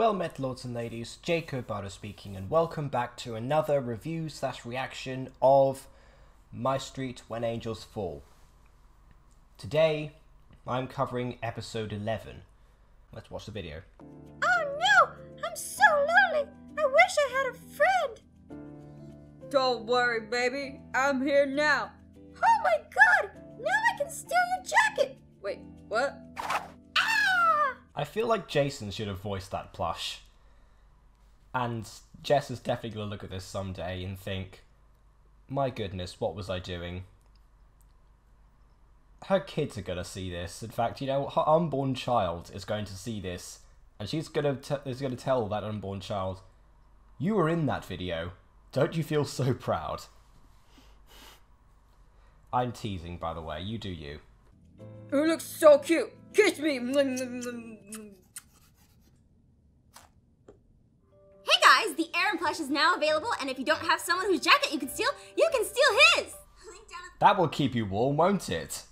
Well met, lords and ladies, Jacob Barter speaking, and welcome back to another review/reaction of MyStreet When Angels Fall. Today, I'm covering episode 11. Let's watch the video. Oh no! I'm so lonely! I wish I had a friend! Don't worry, baby. I'm here now. Oh my god! Now I can steal your jacket! Wait, what? I feel like Jason should have voiced that plush. And Jess is definitely going to look at this someday and think, my goodness, what was I doing? Her kids are going to see this. In fact, you know, her unborn child is going to see this. And she's going to tell that unborn child, you were in that video. Don't you feel so proud? I'm teasing, by the way. You do you. You look so cute. Kiss me. Hey guys, the Aaron plush is now available, and if you don't have someone whose jacket you can steal his! That will keep you warm, won't it?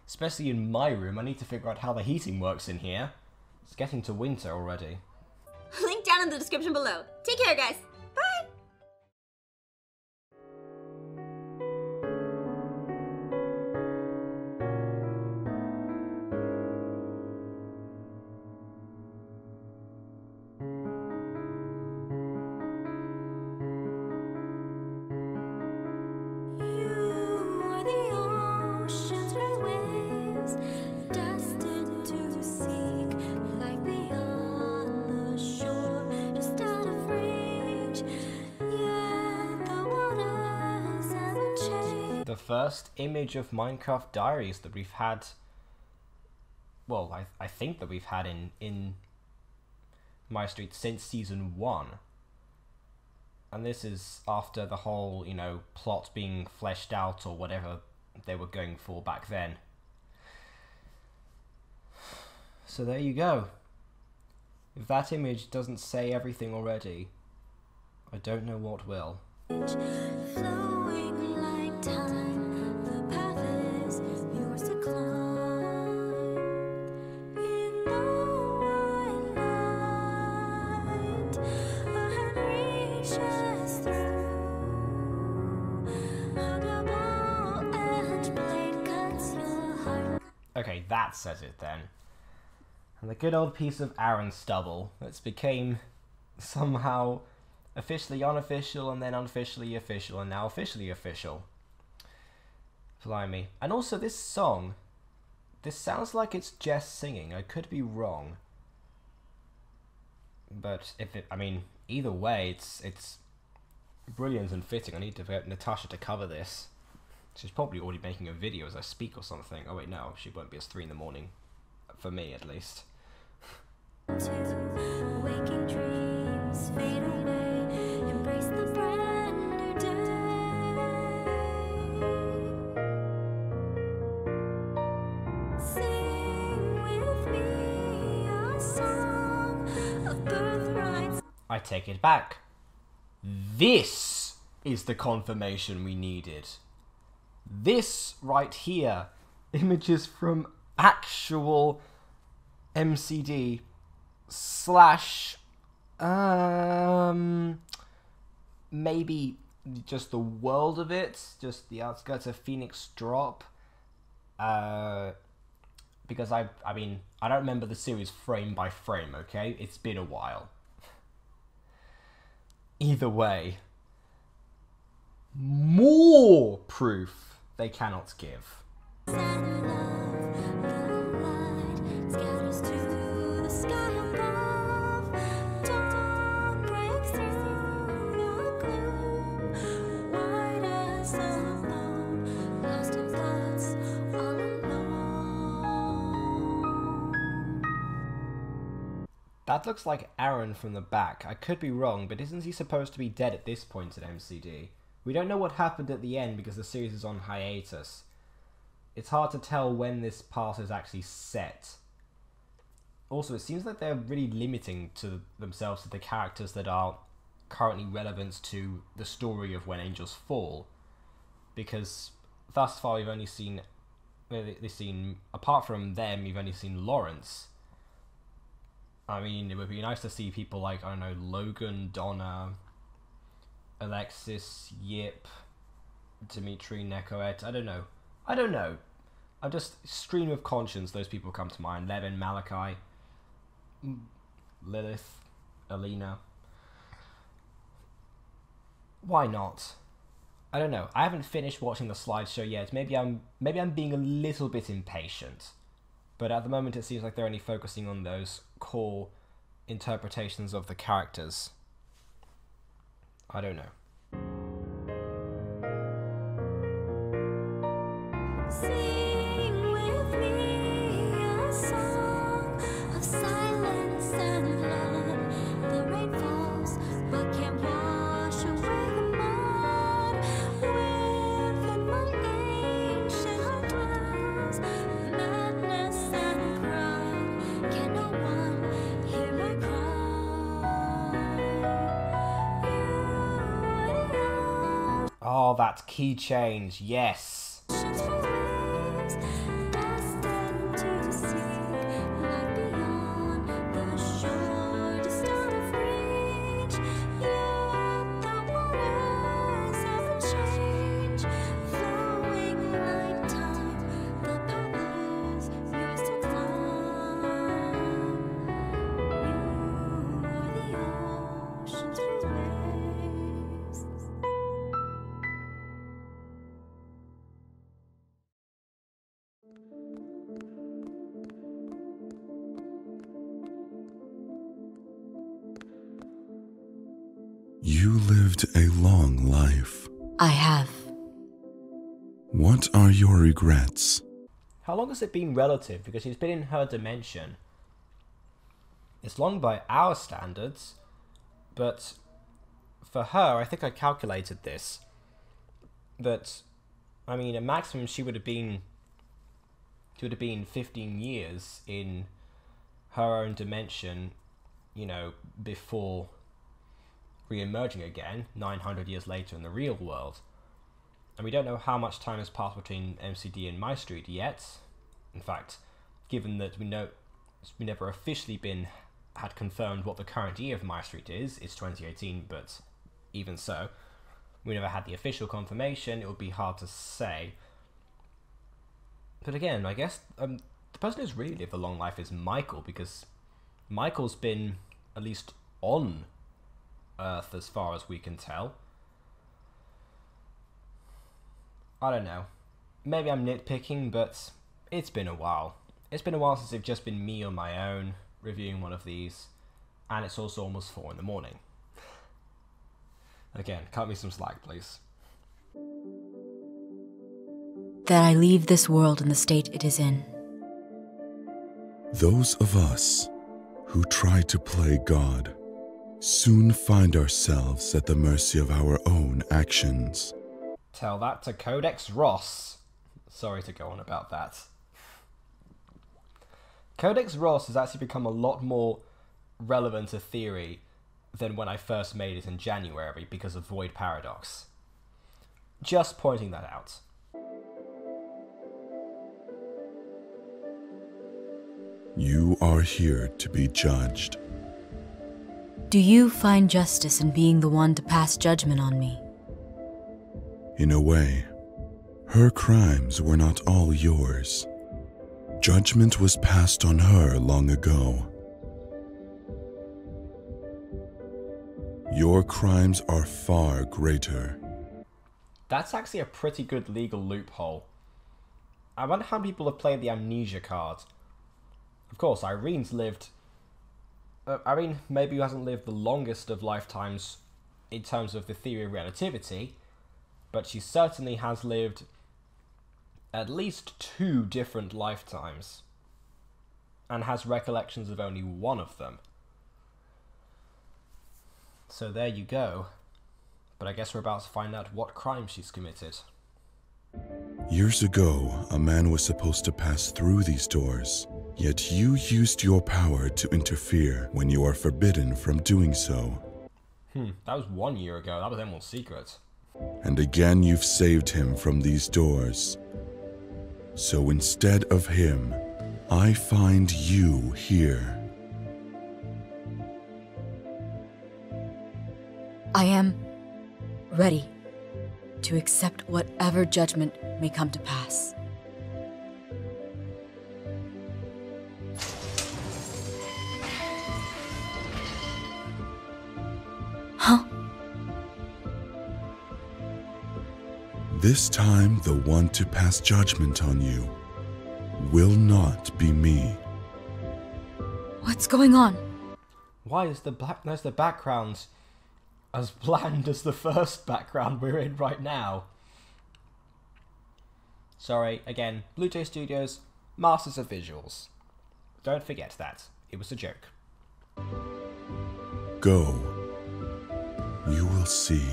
Especially in my room, I need to figure out how the heating works in here. It's getting to winter already. Link down in the description below. Take care, guys. Bye! The first image of Minecraft Diaries that we've had, well, I think that we've had in MyStreet since season 1. And this is after the whole, you know, plot being fleshed out or whatever they were going for back then. So there you go. If that image doesn't say everything already, I don't know what will. Okay, that says it then. And the good old piece of Aaron stubble that's became somehow officially unofficial and then unofficially official and now officially official. Blimey. And also this song, this sounds like it's Jess singing. I could be wrong. But if it, I mean, either way, it's brilliant and fitting. I need to get Natasha to cover this. She's probably already making a video as I speak or something. Oh wait, no, she won't be. It's 3 in the morning. For me, at least. Waking dreams fade away, embrace the brand new day. Sing with me a song of birthrights. I take it back. This is the confirmation we needed. This right here, images from actual MCD slash maybe just the world of it, just the outskirts of Phoenix Drop, because I mean, I don't remember the series frame by frame, okay? It's been a while. Either way, more proof they cannot give. That looks like Aaron from the back. I could be wrong, but isn't he supposed to be dead at this point in MCD? We don't know what happened at the end because the series is on hiatus. It's hard to tell when this part is actually set. Also, it seems like they're really limiting to themselves to the characters that are currently relevant to the story of When Angels Fall. Because thus far we've only seen, apart from them, you've only seen Lawrence. I mean, it would be nice to see people like, I don't know, Logan, Donna, Alexis, Yip, Dimitri, Nekoet. I don't know. I'm just stream of conscience. Those people come to mind. Levin, Malachi, Lilith, Alina. Why not? I don't know. I haven't finished watching the slideshow yet. Maybe I'm being a little bit impatient. But at the moment it seems like they're only focusing on those core interpretations of the characters. I don't know. Sing with me a song of silence and blood. The rain falls, but can't wash away the mud. Within my ancient heart dwells madness and pride. Can no one hear my cry? Oh, that key change, yes. Destined to seek light beyond the shortest out of reach. Yet the waters of change, flowing like time. The path is yours to climb. You are the ocean's waves. You lived a long life. I have. What are your regrets? How long has it been relative? Because she's been in her dimension. It's long by our standards, but for her, I think I calculated this, that, I mean, a maximum she would have been 15 years in her own dimension, you know, before re-emerging again 900 years later in the real world. And we don't know how much time has passed between MCD and MyStreet yet. In fact, given that we never officially had confirmed what the current year of MyStreet is, it's 2018, but even so, we never had the official confirmation. It would be hard to say. But again, I guess the person who's really lived a long life is Michael, because Michael's been at least on Earth as far as we can tell. I don't know. Maybe I'm nitpicking, but it's been a while. It's been a while since it's just been me on my own reviewing one of these, and it's also almost 4 in the morning. Again, cut me some slack, please. That I leave this world in the state it is in. Those of us who try to play God soon find ourselves at the mercy of our own actions. Tell that to Codex Ross. Sorry to go on about that. Codex Ross has actually become a lot more relevant a theory than when I first made it in January because of Void Paradox. Just pointing that out. You are here to be judged. Do you find justice in being the one to pass judgment on me? In a way, her crimes were not all yours. Judgment was passed on her long ago. Your crimes are far greater. That's actually a pretty good legal loophole. I wonder how many people have played the amnesia card. Of course, Irene's lived... Irene maybe hasn't lived the longest of lifetimes in terms of the theory of relativity, but she certainly has lived at least 2 different lifetimes, and has recollections of only one of them. So there you go. But I guess we're about to find out what crime she's committed. Years ago, a man was supposed to pass through these doors, yet you used your power to interfere when you are forbidden from doing so. That was 1 year ago. That was Emerald's secret. And again you've saved him from these doors. So instead of him, I find you here. I am ready to accept whatever judgment may come to pass. Huh? This time, the one to pass judgment on you will not be me. What's going on? Why is the background as bland as the first background we're in right now? Sorry, again, Blue Jay Studios, masters of visuals. Don't forget that. It was a joke. Go. You will see.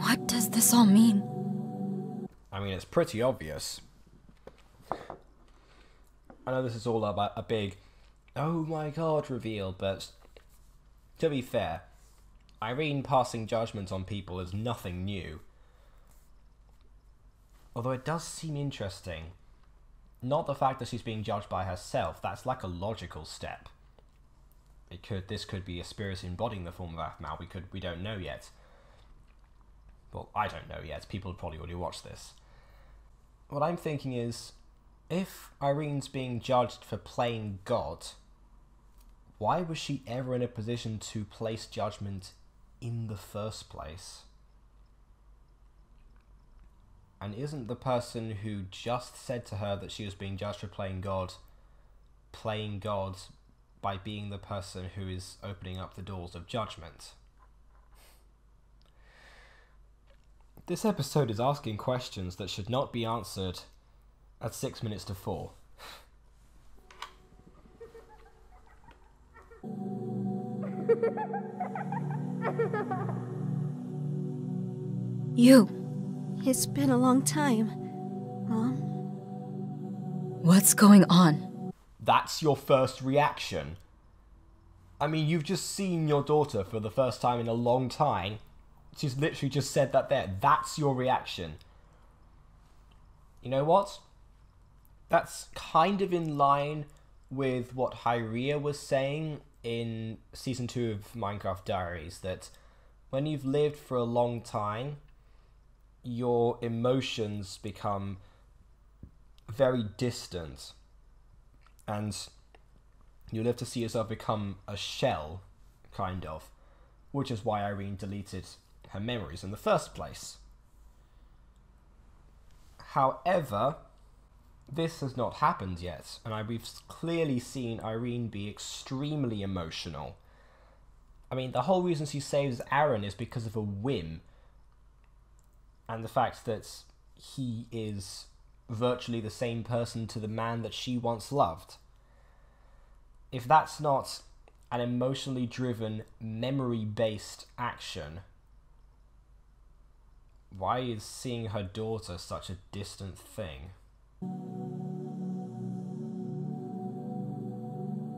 What does this all mean? I mean, it's pretty obvious. I know this is all about a big, oh my god reveal, but to be fair, Irene passing judgment on people is nothing new. Although it does seem interesting. Not the fact that she's being judged by herself, that's like a logical step. This could be a spirit embodying the form of Aphmau, we don't know yet. Well, I don't know yet, people have probably already watched this. What I'm thinking is, if Irene's being judged for playing God, why was she ever in a position to place judgment in the first place? And isn't the person who just said to her that she was being judged for playing God by being the person who is opening up the doors of judgment? This episode is asking questions that should not be answered at 6 minutes to 4. You. It's been a long time, Mom. What's going on? That's your first reaction. I mean, you've just seen your daughter for the first time in a long time. She's literally just said that there. That's your reaction. You know what? That's kind of in line with what Hyria was saying in Season 2 of Minecraft Diaries, that when you've lived for a long time, your emotions become very distant, and you live to see yourself become a shell, kind of, which is why Irene deleted her memories in the first place. However, this has not happened yet, and we've clearly seen Irene be extremely emotional. I mean, the whole reason she saves Aaron is because of a whim, and the fact that he is virtually the same person to the man that she once loved. If that's not an emotionally driven, memory-based action, why is seeing her daughter such a distant thing?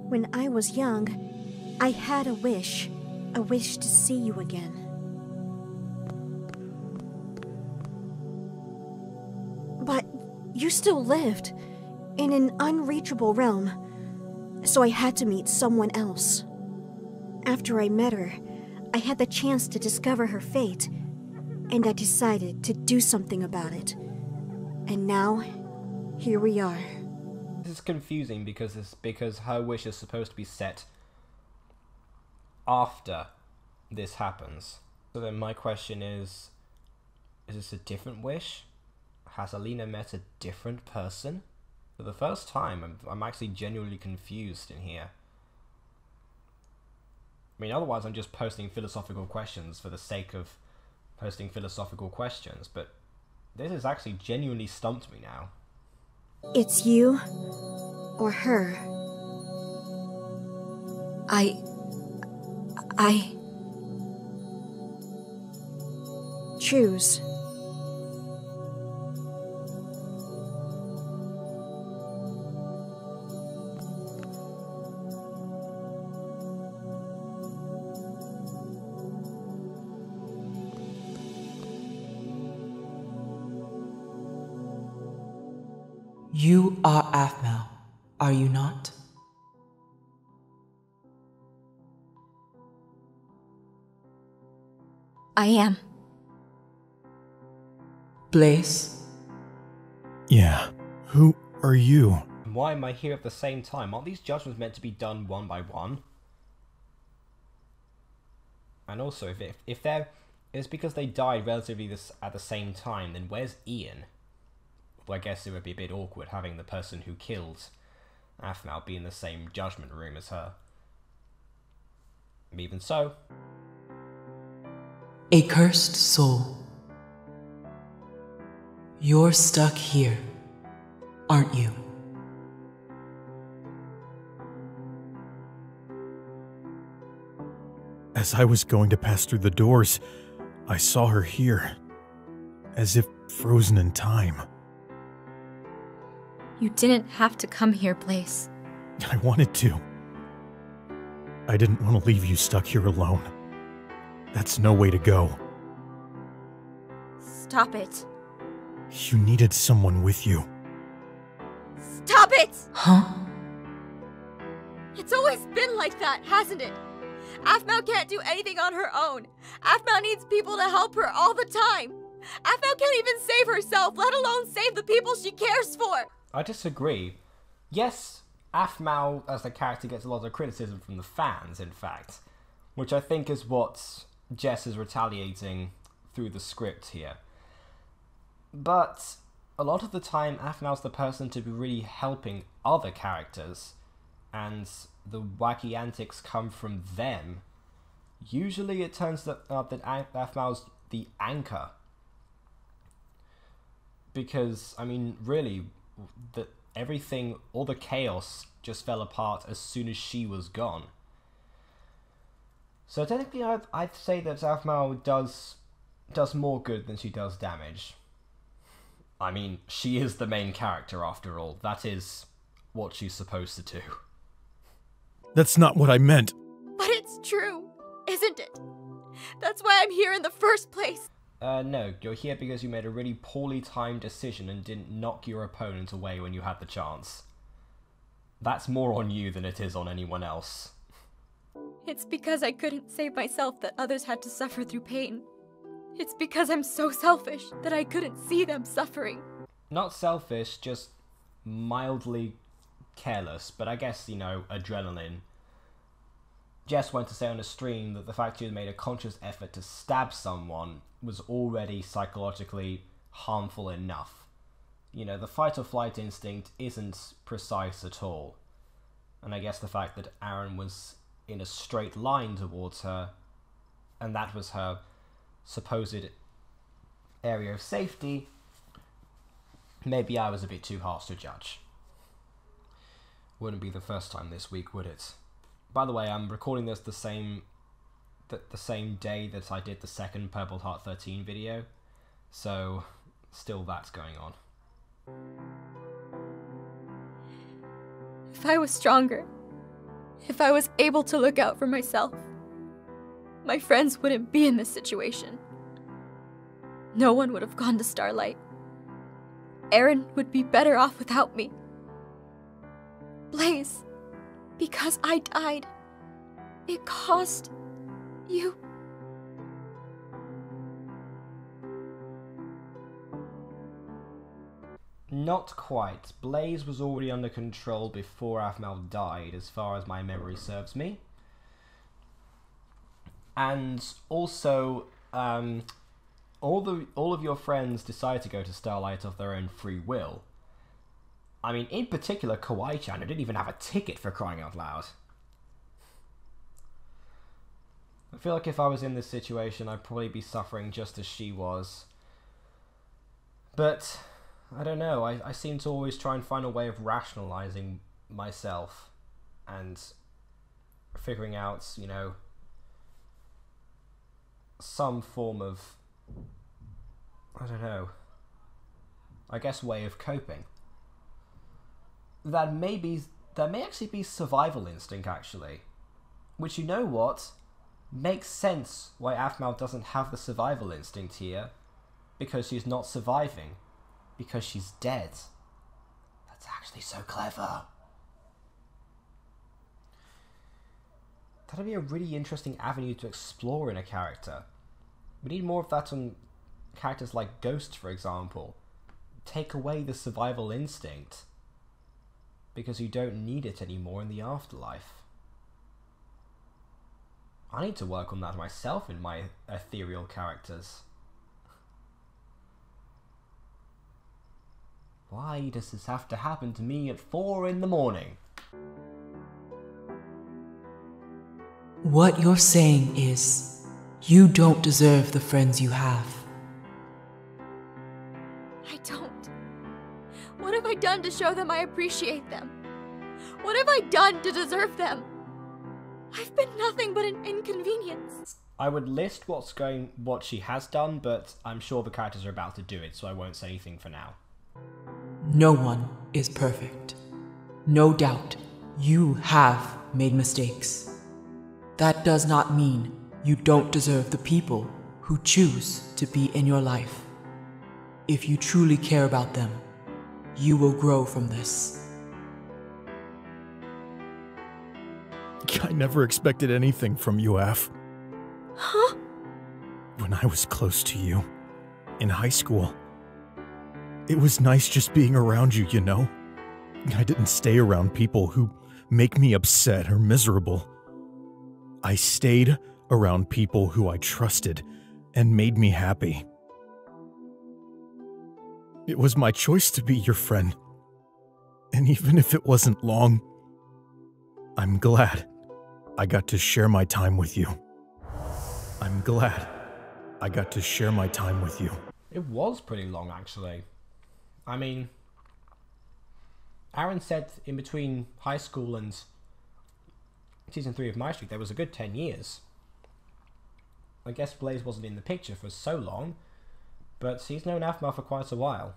When I was young, I had a wish to see you again. But you still lived in an unreachable realm, so I had to meet someone else. After I met her, I had the chance to discover her fate, and I decided to do something about it. And now, here we are. This is confusing because her wish is supposed to be set after this happens. So then my question is this a different wish? Has Alina met a different person? For the first time, I'm actually genuinely confused in here. I mean, otherwise I'm just posting philosophical questions for the sake of posting philosophical questions, but this has actually genuinely stumped me now. It's you or her. I Choose. You are Athmau, are you not? I am. Blaze? Yeah. Who are you? Why am I here at the same time? Aren't these judgments meant to be done one by one? And also, if they're... It's because they died relatively at the same time, then where's Ian? Well, I guess it would be a bit awkward having the person who killed Athmau be in the same judgment room as her. Even so... A cursed soul. You're stuck here, aren't you? As I was going to pass through the doors, I saw her here, as if frozen in time. You didn't have to come here, Blaze. I wanted to. I didn't want to leave you stuck here alone. That's no way to go. Stop it. You needed someone with you. Stop it! Huh? It's always been like that, hasn't it? Athmau can't do anything on her own. Athmau needs people to help her all the time. Athmau can't even save herself, let alone save the people she cares for. I disagree. Yes, Athmau as a character gets a lot of criticism from the fans, in fact, which I think is what Jess is retaliating through the script here. But a lot of the time, Athmau's the person to be really helping other characters, and the wacky antics come from them. Usually it turns out that Athmau's the anchor. Because, I mean, really, everything, all the chaos just fell apart as soon as she was gone. So technically I'd say that Athmau does more good than she does damage. I mean, she is the main character after all. That is what she's supposed to do. That's not what I meant. But it's true, isn't it? That's why I'm here in the first place. No, you're here because you made a really poorly timed decision and didn't knock your opponent away when you had the chance. That's more on you than it is on anyone else. It's because I couldn't save myself that others had to suffer through pain. It's because I'm so selfish that I couldn't see them suffering. Not selfish, just mildly careless, but I guess, you know, adrenaline. Jess went to say on a stream that the fact she had made a conscious effort to stab someone was already psychologically harmful enough. You know, the fight or flight instinct isn't precise at all. And I guess the fact that Aaron was in a straight line towards her, and that was her supposed area of safety, maybe I was a bit too harsh to judge. Wouldn't be the first time this week, would it? By the way, I'm recording this the same day that I did the second Purple Heart 13 video, so still that's going on. If I was stronger, if I was able to look out for myself, my friends wouldn't be in this situation. No one would have gone to Starlight. Aaron would be better off without me. Blaze, because I died, it cost you. Not quite. Blaze was already under control before Athmau died, as far as my memory serves me. And also, all of your friends decided to go to Starlight of their own free will. I mean, in particular, Kawaii-chan, who didn't even have a ticket, for crying out loud. I feel like if I was in this situation, I'd probably be suffering just as she was. But I don't know, I seem to always try and find a way of rationalizing myself and figuring out, you know, some form of, I don't know, I guess way of coping. That may actually be survival instinct, actually. Which, you know what, makes sense why Athmau doesn't have the survival instinct here, because she's not surviving. Because she's dead. That's actually so clever. That'd be a really interesting avenue to explore in a character. We need more of that on characters like Ghost, for example. Take away the survival instinct, because you don't need it anymore in the afterlife. I need to work on that myself in my ethereal characters. Why does this have to happen to me at 4 in the morning? What you're saying is, you don't deserve the friends you have. I don't. What have I done to show them I appreciate them? What have I done to deserve them? I've been nothing but an inconvenience. I would list what she has done, but I'm sure the characters are about to do it, so I won't say anything for now. No one is perfect. No doubt, you have made mistakes. That does not mean you don't deserve the people who choose to be in your life. If you truly care about them, you will grow from this. I never expected anything from you, Af. Huh? When I was close to you, in high school, it was nice just being around you, you know? I didn't stay around people who make me upset or miserable. I stayed around people who I trusted and made me happy. It was my choice to be your friend. And even if it wasn't long, I'm glad I got to share my time with you. I'm glad I got to share my time with you. It was pretty long, actually. I mean, Aaron said in between high school and season 3 of MyStreet there was a good 10 years. I guess Blaze wasn't in the picture for so long, but he's known Aphmau for quite a while.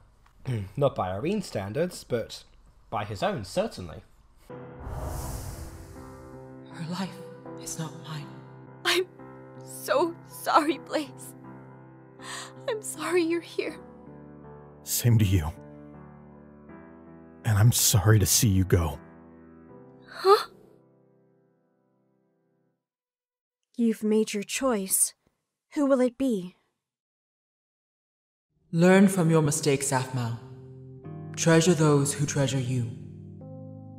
Not by Irene's standards, but by his own, certainly. Her life is not mine. I'm so sorry, Blaze. I'm sorry you're here. Same to you. And I'm sorry to see you go. Huh? You've made your choice. Who will it be? Learn from your mistakes, Aphmau. Treasure those who treasure you.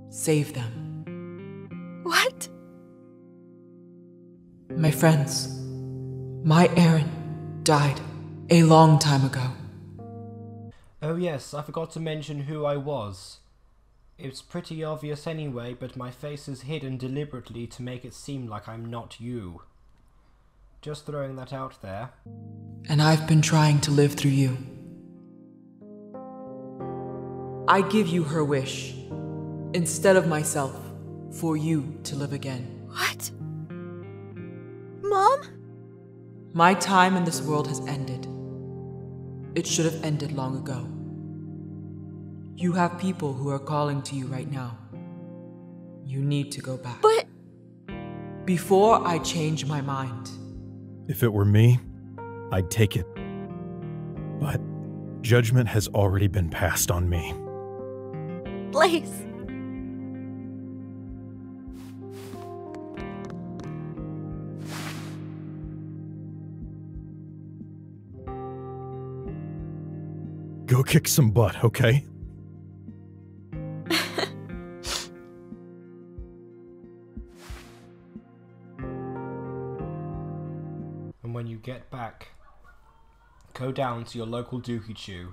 Save them. What? My friends, my Aaron died a long time ago. Oh yes, I forgot to mention who I was. It's pretty obvious anyway, but my face is hidden deliberately to make it seem like I'm not you. Just throwing that out there. And I've been trying to live through you. I give you her wish, instead of myself, for you to live again. What? Mom? My time in this world has ended. It should have ended long ago. You have people who are calling to you right now. You need to go back. But... Before I change my mind. If it were me, I'd take it. But judgment has already been passed on me. Blaze. Go kick some butt, okay? And when you get back, go down to your local Dookie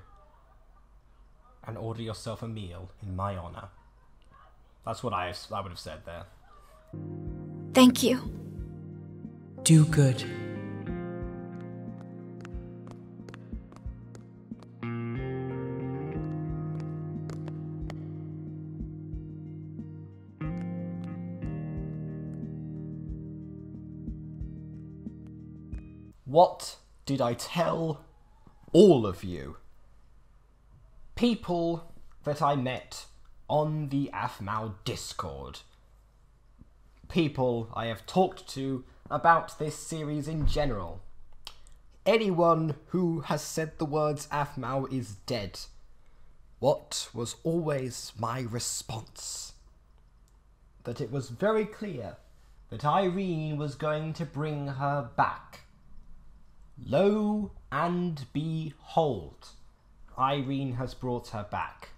and order yourself a meal in my honor. That's what I would have said there. Thank you. Do good. What did I tell all of you? People that I met on the Aphmau Discord. People I have talked to about this series in general. Anyone who has said the words Aphmau is dead. What was always my response? That it was very clear that Irene was going to bring her back. Lo and behold, Irene has brought her back.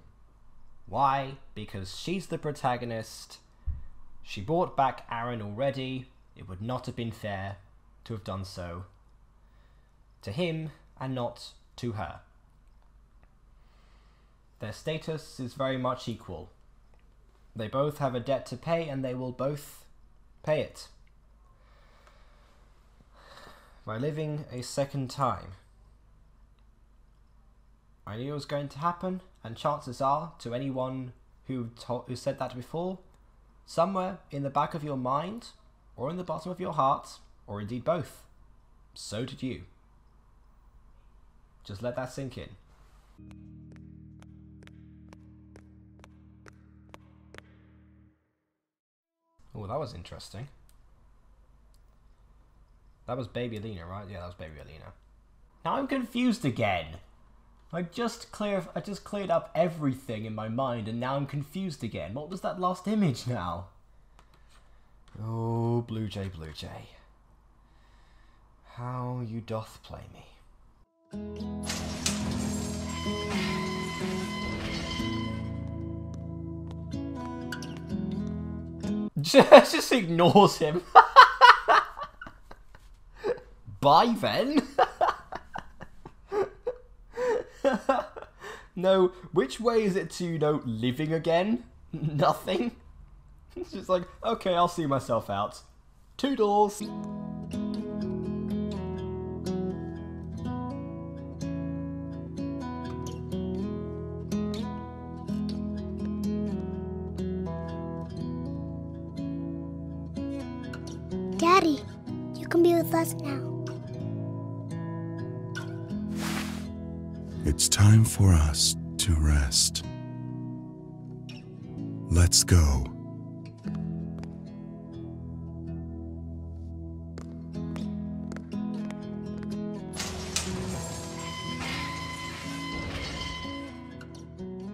Why? Because she's the protagonist. She brought back Aaron already. It would not have been fair to have done so to him and not to her. Their status is very much equal. They both have a debt to pay and they will both pay it by living a second time. I knew it was going to happen, and chances are, to anyone who said that before, somewhere in the back of your mind, or in the bottom of your heart, or indeed both, so did you. Just let that sink in. Oh, that was interesting. That was Baby Alina, right? Yeah, that was Baby Alina. Now I'm confused again. I just cleared up everything in my mind, and now I'm confused again. What was that last image now? Oh, Blue Jay, Blue Jay. How you doth play me. Just ignores him. Bye then. No, which way is it to, you know, living again? Nothing. It's just like, okay, I'll see myself out. Toodles. Daddy, you can be with us now. It's time for us to rest. Let's go.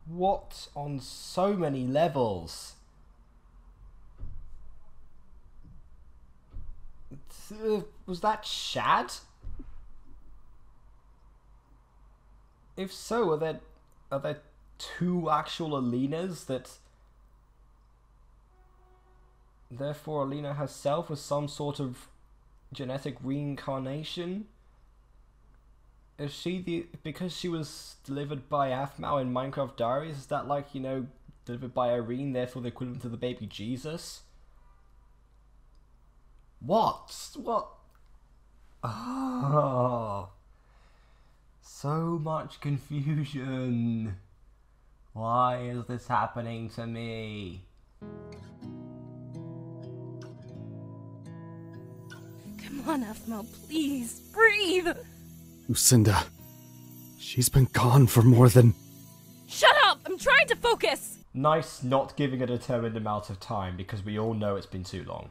What on so many levels? Was that Shad? If so, are there two actual Alinas that... Therefore Alina herself was some sort of genetic reincarnation? Is she because she was delivered by Aphmau in Minecraft Diaries, is that like, you know, delivered by Irene, therefore the equivalent to the baby Jesus? What? Oh, so much confusion. Why is this happening to me? Come on, Aphmau, please, breathe! Lucinda, she's been gone for more than... Shut up! I'm trying to focus! Nice not giving a determined amount of time, because we all know it's been too long.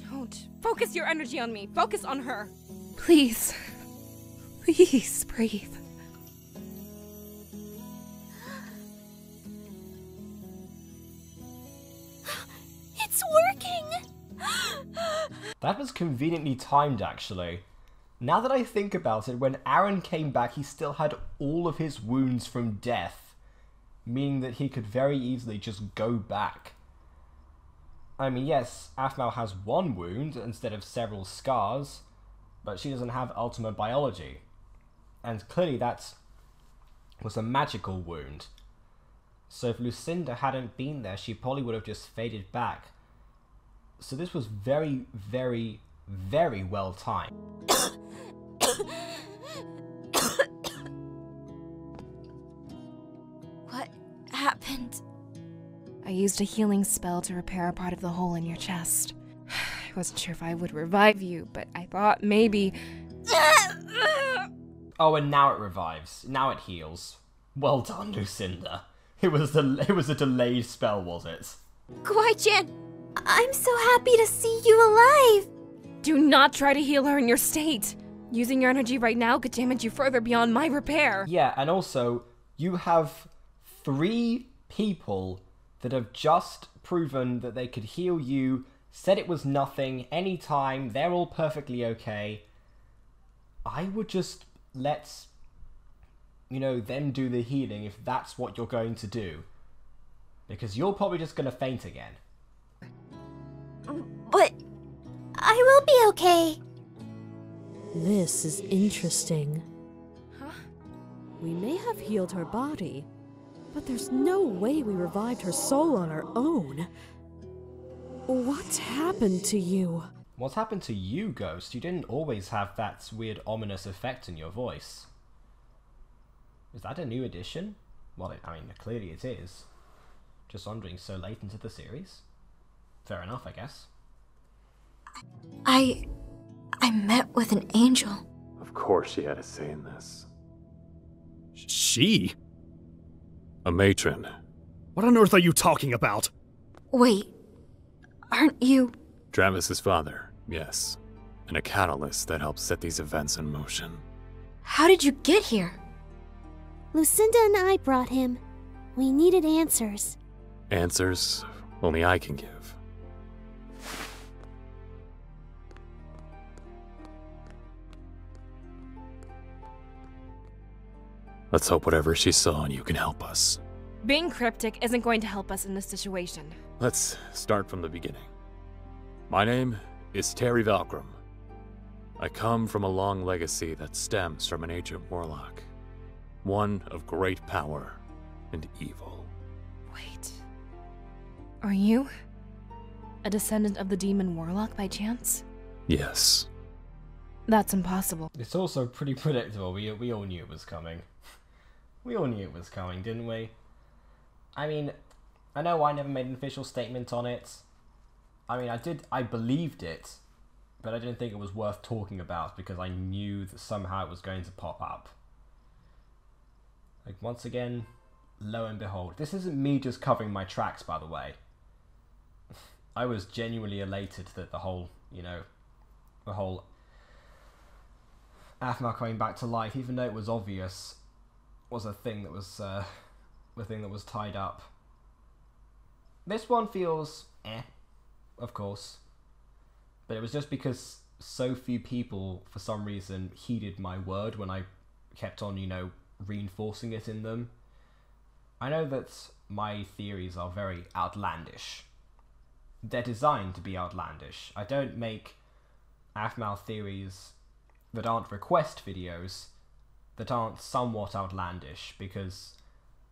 Don't. Focus your energy on me. Focus on her. Please. Please breathe. It's working! That was conveniently timed, actually. Now that I think about it, when Aaron came back, he still had all of his wounds from death, meaning that he could very easily just go back. I mean, yes, Aphmau has one wound instead of several scars, but she doesn't have ultimate biology. And clearly that was a magical wound. So if Lucinda hadn't been there, she probably would have just faded back. So this was very, very, very well timed. What happened? I used a healing spell to repair a part of the hole in your chest. I wasn't sure if I would revive you, but I thought maybe... Oh, and now it revives. Now it heals. Well done, Lucinda. It was a delayed spell, was it? Kwai-chan, I'm so happy to see you alive! Do not try to heal her in your state. Using your energy right now could damage you further beyond my repair. Yeah, and also, you have 3 people that have just proven that they could heal you, said it was nothing, anytime, they're all perfectly okay. I would just let, them do the healing if that's what you're going to do. Because you're probably just going to faint again. But I will be okay. This is interesting. Huh? We may have healed her body, but there's no way we revived her soul on our own. What's happened to you? What's happened to you, Ghost? You didn't always have that weird ominous effect in your voice. Is that a new addition? Well, clearly it is. Just wondering, so late into the series? Fair enough, I guess. I met with an angel. Of course she had a say in this. She? A matron. What on earth are you talking about? Wait, aren't you? Travis's father, yes. And a catalyst that helps set these events in motion. How did you get here? Lucinda and I brought him. We needed answers. Answers only I can give. Let's hope whatever she saw in you can help us. Being cryptic isn't going to help us in this situation. Let's start from the beginning. My name is Terry Valkram. I come from a long legacy that stems from an ancient warlock. One of great power and evil. Wait. Are you a descendant of the demon warlock by chance? Yes. That's impossible. It's also pretty predictable. We all knew it was coming. We all knew it was coming, didn't we? I know I never made an official statement on it. I believed it, but I didn't think it was worth talking about because I knew that somehow it was going to pop up. Once again, lo and behold. This isn't me just covering my tracks, by the way. I was genuinely elated that the whole Aphmau coming back to life, even though it was obvious, was a thing that was the thing that was tied up. This one feels of course, but it was just because so few people for some reason heeded my word when I kept on reinforcing it in them. I know that my theories are very outlandish. They're designed to be outlandish. I don't make Aphmau theories that aren't request videos that aren't somewhat outlandish, because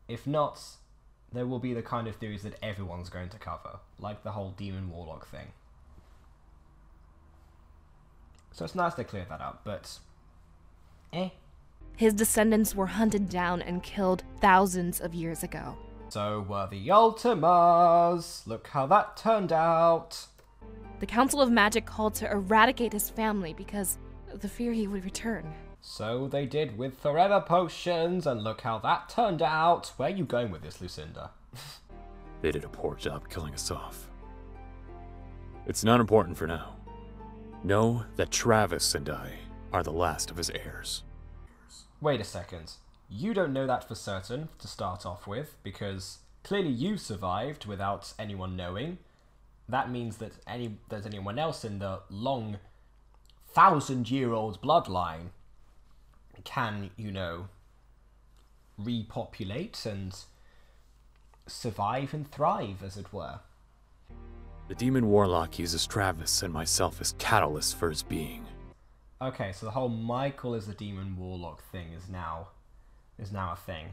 if not, there will be the kind of theories that everyone's going to cover, like the whole demon warlock thing. So it's nice to clear that up, but His descendants were hunted down and killed thousands of years ago. So were the Ultimas. Look how that turned out. The Council of Magic called to eradicate his family because of the fear he would return. So they did with forever potions, and look how that turned out. Where are you going with this, Lucinda? They did a poor job killing us off. It's not important for now. Know that Travis and I are the last of his heirs. Wait a second. You don't know that for certain, to start off with, because clearly you survived without anyone knowing. That means that there's anyone else in the long 1,000-year-old bloodline can, repopulate and survive and thrive, as it were. The demon warlock uses Travis and myself as catalysts for his being. Okay, so the whole Michael is the demon warlock thing is now a thing.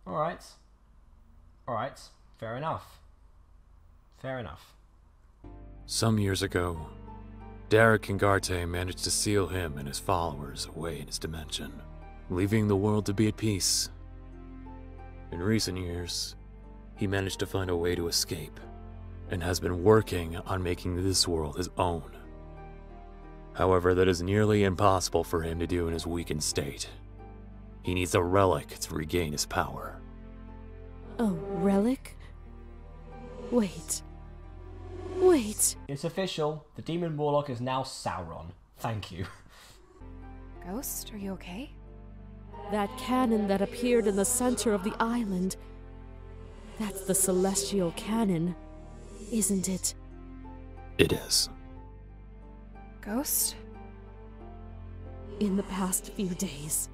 Alright. Fair enough. Some years ago, Derek and Garte managed to seal him and his followers away in his dimension, leaving the world to be at peace. In recent years, he managed to find a way to escape, and has been working on making this world his own. However, that is nearly impossible for him to do in his weakened state. He needs a relic to regain his power. A relic? Wait. It's official. The demon warlock is now Sauron. Thank you. Ghost, are you okay? That cannon that appeared in the center of the island. That's the celestial cannon, isn't it? It is. Ghost? In the past few days,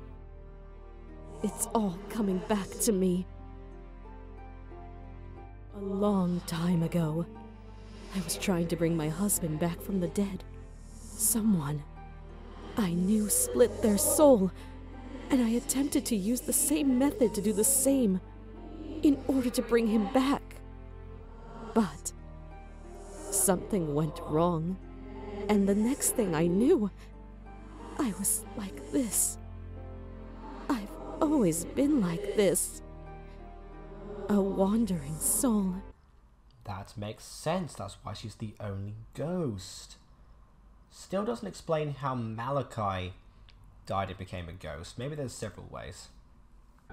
it's all coming back to me. A long time ago, I was trying to bring my husband back from the dead. Someone I knew split their soul, and I attempted to use the same method to do the same in order to bring him back. But something went wrong, and the next thing I knew, I was like this. I've always been like this. A wandering soul. That makes sense. That's why she's the only ghost. Still doesn't explain how Malachi died and became a ghost. Maybe there's several ways.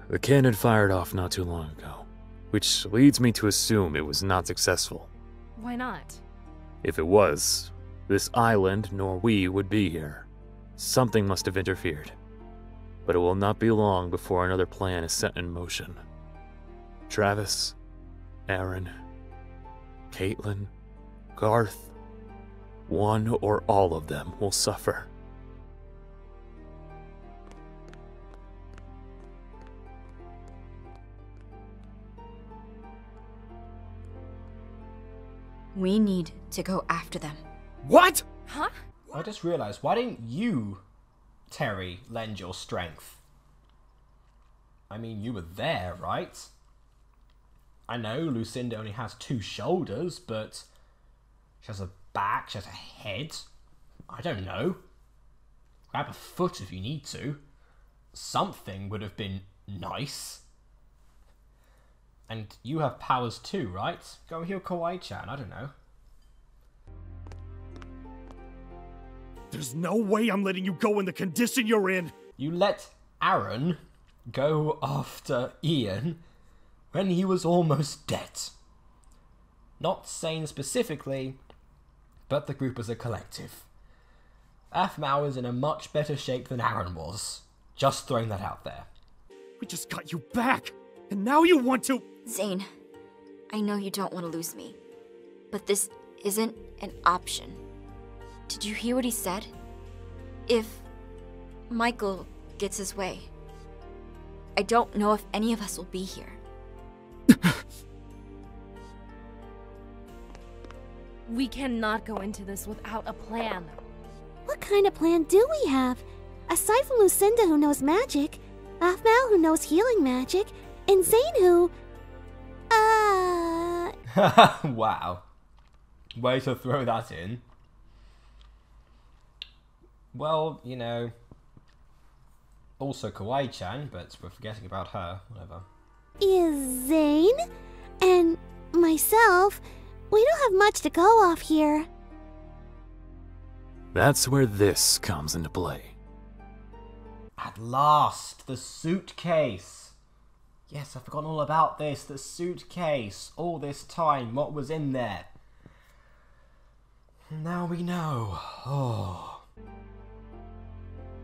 The cannon fired off not too long ago, which leads me to assume it was not successful. Why not? If it was, this island nor we would be here. Something must have interfered. But it will not be long before another plan is set in motion. Travis, Aaron, Caitlin, Garth, one or all of them will suffer. We need to go after them. What? Huh? I just realized, why didn't you, Terry, lend your strength? I mean, you were there, right? I know Lucinda only has 2 shoulders, but she has a back, she has a head. I don't know. Grab a foot if you need to. Something would have been nice. And you have powers too, right? Go and heal Kawaii-chan, I don't know. There's no way I'm letting you go in the condition you're in! You let Aaron go after Ian when he was almost dead. Not Sane specifically, but the group as a collective. Aphmau is in a much better shape than Aaron was. Just throwing that out there. We just got you back, and now you want to— Zane, I know you don't want to lose me, but this isn't an option. Did you hear what he said? If Michael gets his way, I don't know if any of us will be here. We cannot go into this without a plan. What kind of plan do we have? Aside from Lucinda, who knows magic, Aphmau, who knows healing magic, and Zane, who... Wow. Way to throw that in. Well, you know... Also Kawaii-chan, but we're forgetting about her. Whatever. Is Zane and myself... We don't have much to go off here. That's where this comes into play. At last, the suitcase. Yes, I've forgotten all about this. The suitcase. All this time, what was in there? Now we know. Oh.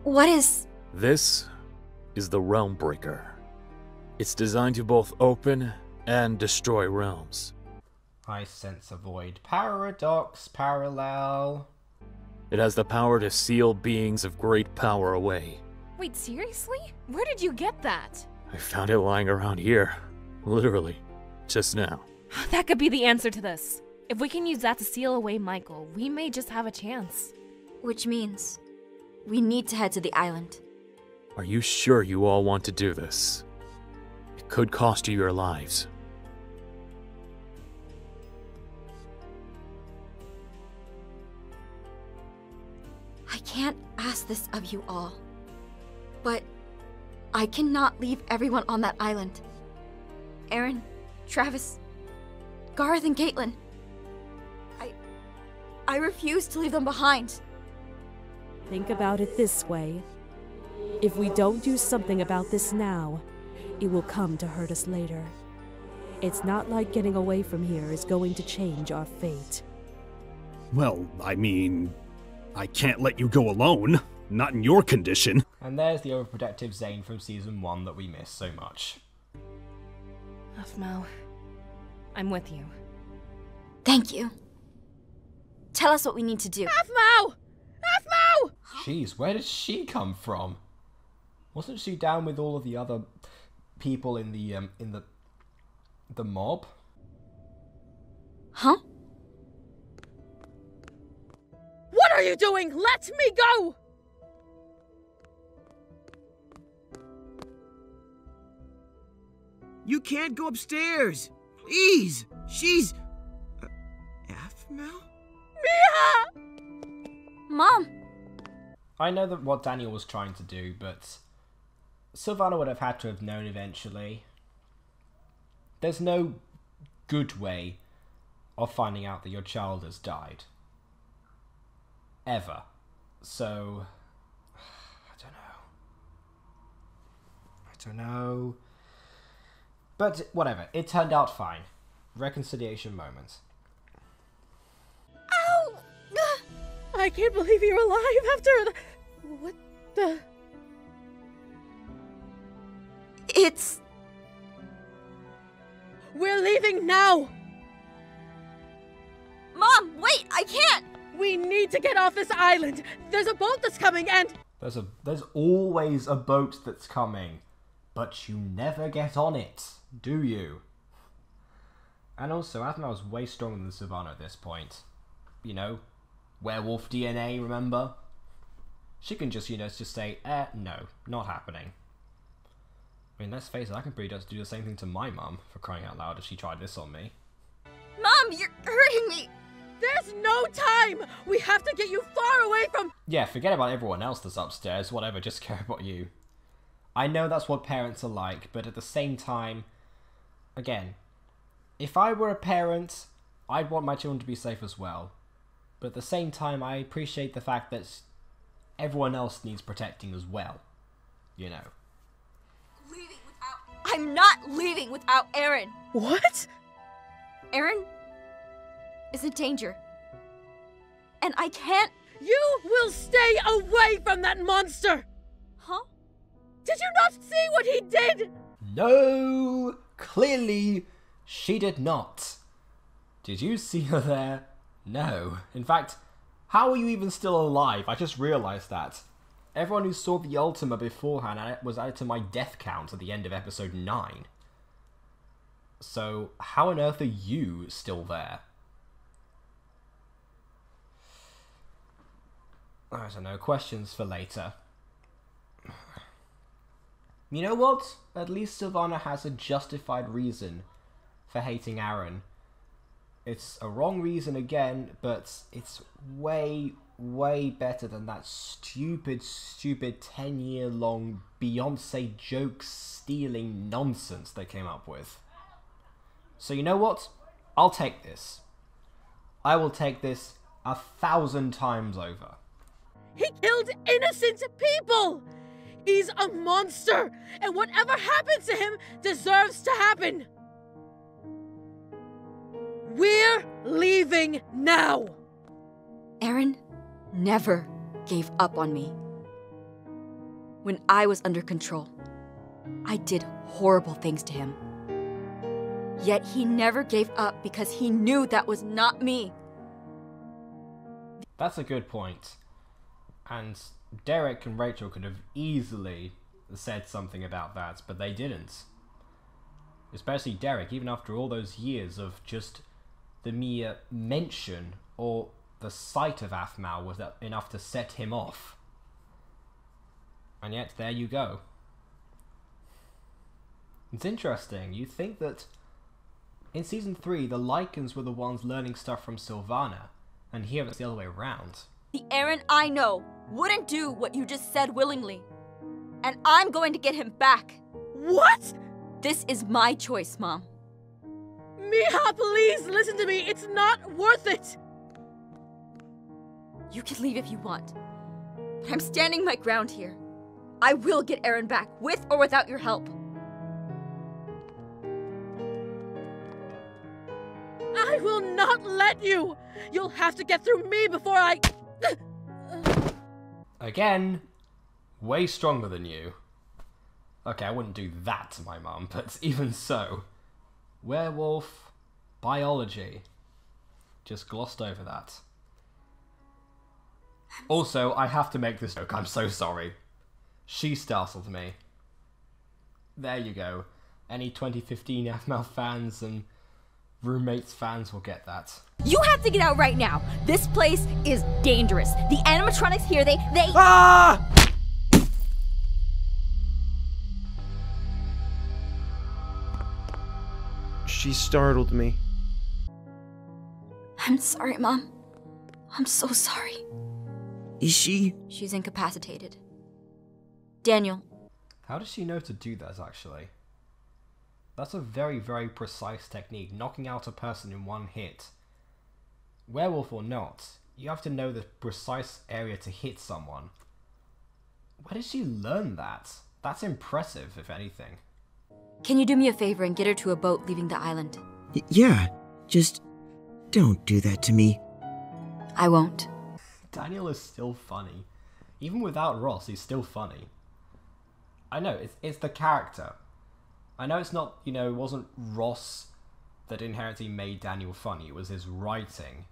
What is... This is the Realm Breaker. It's designed to both open and destroy realms. I sense a void. Paradox, parallel. It has the power to seal beings of great power away. Wait, seriously? Where did you get that? I found it lying around here. Literally. Just now. That could be the answer to this. If we can use that to seal away Michael, we may just have a chance. Which means we need to head to the island. Are you sure you all want to do this? It could cost you your lives. I can't ask this of you all, but I cannot leave everyone on that island. Aaron, Travis, Garth, and Caitlin. I refuse to leave them behind. Think about it this way. If we don't do something about this now, it will come to hurt us later. It's not like getting away from here is going to change our fate. Well, I mean, I can't let you go alone. Not in your condition. And there's the overprotective Zane from Season 1 that we miss so much. Aphmau, I'm with you. Thank you. Tell us what we need to do. Aphmau! Aphmau! Jeez, where did she come from? Wasn't she down with all of the other people in the mob? Huh? What are you doing? Let me go! You can't go upstairs. Please. She's... Aphmau? Mia! Mom! I know that what Daniel was trying to do, but Sylvana would have had to have known eventually. There's no good way of finding out that your child has died. Ever. So, I don't know. But whatever, it turned out fine. Reconciliation moment. Ow! I can't believe you're alive after the... What the... It's... We're leaving now! Mom, wait, I can't! We need to get off this island! There's a boat that's coming and... There's always a boat that's coming, but you never get on it, do you? And also, Aphmau is way stronger than Sylvana at this point. You know, werewolf DNA, remember? She can just, just say, no, not happening. I mean, let's face it, I can pretty much do the same thing to my mum, for crying out loud, if she tried this on me. Mom, you're hurting me! There's no time! We have to get you far away from... Yeah, forget about everyone else that's upstairs, whatever, just care about you. I know that's what parents are like, but at the same time, again, if I were a parent, I'd want my children to be safe as well. But at the same time, I appreciate the fact that everyone else needs protecting as well. You know. I'm not leaving without Aaron! What? Aaron is in danger. And I can't... You will stay away from that monster! Huh? Did you not see what he did? No! Clearly, she did not. Did you see her there? No. In fact, how are you even still alive? I just realised that. Everyone who saw the Ultima beforehand was added to my death count at the end of episode 9. So, how on earth are you still there? I don't know, questions for later. You know what? At least Sylvana has a justified reason for hating Aaron. It's a wrong reason again, but it's way, way better than that stupid 10-year-long Beyonce joke-stealing nonsense they came up with. So you know what? I'll take this. I will take this 1,000 times over. He killed innocent people! He's a monster, and whatever happens to him deserves to happen! We're leaving now! Aaron never gave up on me. When I was under control, I did horrible things to him. Yet he never gave up because he knew that was not me. That's a good point. And Derek and Rachel could have easily said something about that, but they didn't. Especially Derek, even after all those years of just the mere mention or the sight of Aphmau was enough to set him off. And yet, there you go. It's interesting. You think that in Season 3, the Lycans were the ones learning stuff from Sylvana, and here it's the other way around. The Aaron I know wouldn't do what you just said willingly. And I'm going to get him back. What? This is my choice, Mom. Mija, please listen to me. It's not worth it. You can leave if you want. But I'm standing my ground here. I will get Aaron back, with or without your help. I will not let you. You'll have to get through me before I... Again, way stronger than you. Okay, I wouldn't do that to my mum, but even so. Werewolf, biology. Just glossed over that. Also, I have to make this joke, I'm so sorry. She startled me. There you go. Any 2015 FML fans and Roommates fans will get that. You have to get out right now. This place is dangerous. The animatronics here, they... Ah! She startled me. I'm sorry, Mom. I'm so sorry. Is she? She's incapacitated. Daniel. How does she know to do that, actually? That's a very, very precise technique, knocking out a person in one hit. Werewolf or not, you have to know the precise area to hit someone. Where did she learn that? That's impressive, if anything. Can you do me a favor and get her to a boat leaving the island? Yeah, just don't do that to me. I won't. Daniel is still funny. Even without Ross, he's still funny. I know, it's the character. I know it's not, you know, it wasn't Ross that inherently made Daniel funny, it was his writing.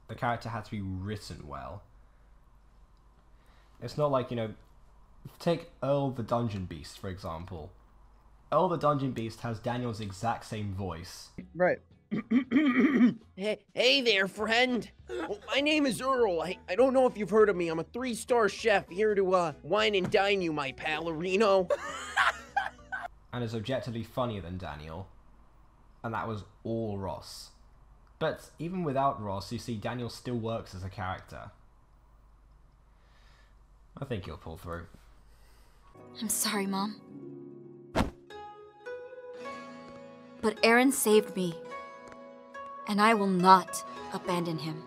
The character had to be written well. It's not like, you know, take Earl the Dungeon Beast, for example. Earl the Dungeon Beast has Daniel's exact same voice. Right. Hey there, friend. Well, my name is Earl. I don't know if you've heard of me. I'm a 3-star chef here to wine and dine you, my Palorino. And is objectively funnier than Daniel. And that was all Ross. But even without Ross, you see Daniel still works as a character. I think he'll pull through. I'm sorry, Mom. But Aaron saved me. And I will not abandon him.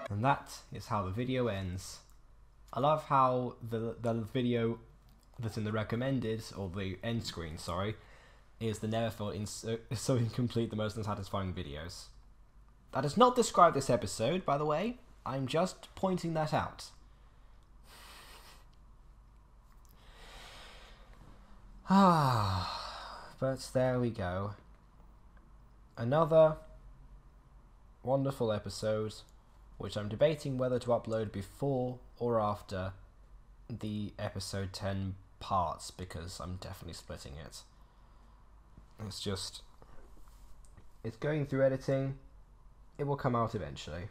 And that is how the video ends. I love how the video that's in the recommended, or the end screen, sorry, is the never felt so incomplete, the most unsatisfying videos. That does not describe this episode, by the way. I'm just pointing that out. But there we go. Another wonderful episode, which I'm debating whether to upload before or after the episode 10 parts, because I'm definitely splitting it. It's going through editing. It will come out eventually.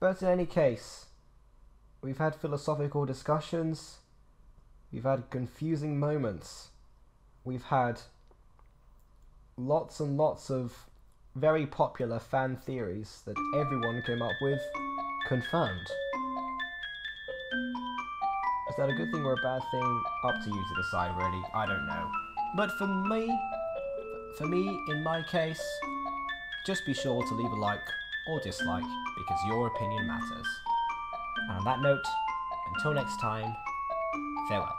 But in any case, we've had philosophical discussions. We've had confusing moments. We've had lots and lots of very popular fan theories that everyone came up with confirmed. Is that a good thing or a bad thing? Up to you to decide, really. I don't know. But for me, in my case, just be sure to leave a like or dislike, because your opinion matters. And on that note, until next time, farewell.